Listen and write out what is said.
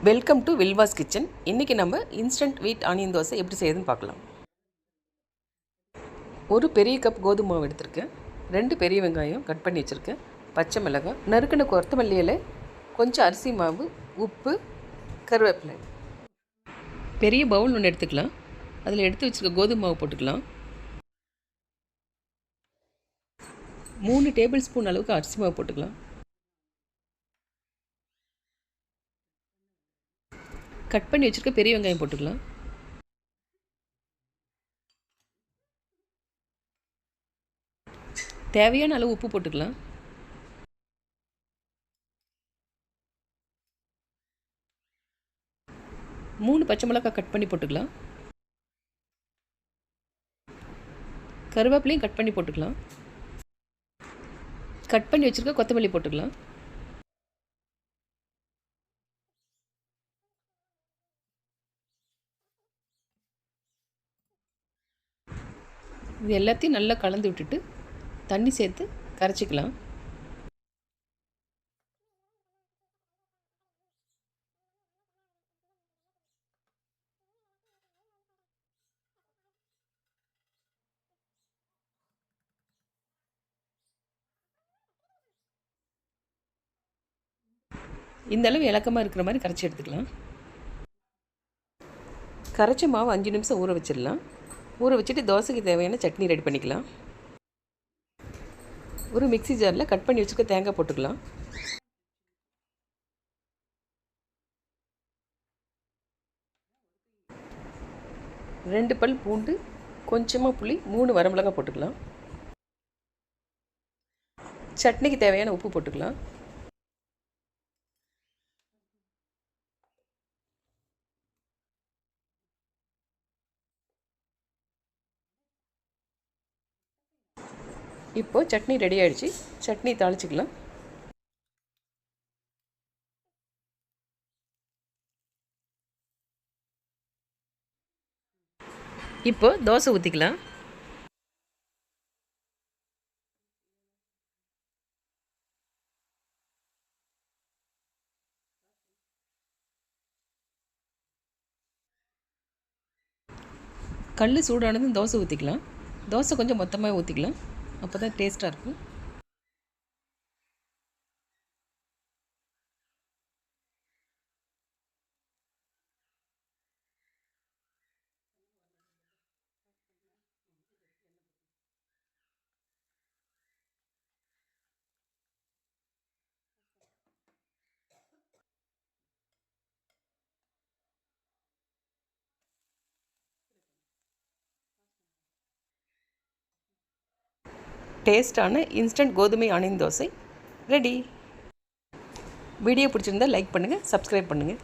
Welcome to வில்வாஸ் kitchen. இன்றைக்கி நம்ம instant வீட் ஆனியன் தோசை எப்படி செய்யுதுன்னு பார்க்கலாம். ஒரு பெரிய கப் கோதுமை மாவு எடுத்திருக்கேன். 2 பெரிய வெங்காயம் கட் பண்ணி வச்சுருக்கேன். பச்சை மிளகாய், நறுக்கின கொத்தமல்லி இலை, கொஞ்சம் அரிசி மாவு, உப்பு, கருவேப்பிலை. பெரிய பவுல் ஒன்று எடுத்துக்கலாம். அதில் எடுத்து வச்சுருக்க கோதுமை மாவு போட்டுக்கலாம். 3 டேபிள் ஸ்பூன் அளவுக்கு அரிசி மாவு போட்டுக்கலாம். கட் பண்ணி வச்சுருக்க பெரிய வெங்காயம் போட்டுக்கலாம். தேவையான அளவு உப்பு போட்டுக்கலாம். மூணு பச்சை மிளகாய் கட் பண்ணி போட்டுக்கலாம். கருவேப்பிலையும் கட் பண்ணி போட்டுக்கலாம். கட் பண்ணி வச்சுருக்க கொத்தமல்லி போட்டுக்கலாம். இது எல்லாத்தையும் நல்லா கலந்து விட்டுட்டு தண்ணி சேர்த்து கரைச்சிக்கலாம். இந்த அளவு இலக்கமாக இருக்கிற மாதிரி கரைச்சி எடுத்துக்கலாம். கரைச்ச மாவு 5 நிமிஷம் ஊற வச்சிடலாம். ஊற வச்சுட்டு தோசைக்கு தேவையான சட்னி ரெடி பண்ணிக்கலாம். ஒரு மிக்ஸி ஜாரில் கட் பண்ணி வச்சுக்க தேங்காய் போட்டுக்கலாம். ரெண்டு பல் பூண்டு, கொஞ்சமாக புளி, 3 வரமிளகாய் போட்டுக்கலாம். சட்னிக்கு தேவையான உப்பு போட்டுக்கலாம். இப்போது சட்னி ரெடி ஆகிடுச்சு. சட்னி தாளிச்சிக்கலாம். இப்போ தோசை ஊற்றிக்கலாம். கல் சூடானதும் தோசை ஊற்றிக்கலாம். தோசை கொஞ்சம் மொத்தமாக ஊற்றிக்கலாம். அப்போ தான் டேஸ்ட்டாக இருக்கும். டேஸ்டான இன்ஸ்டன்ட் கோதுமை ஆனியன் தோசை ரெடி. வீடியோ பிடிச்சிருந்தால் லைக் பண்ணுங்கள், சப்ஸ்கிரைப் பண்ணுங்கள்.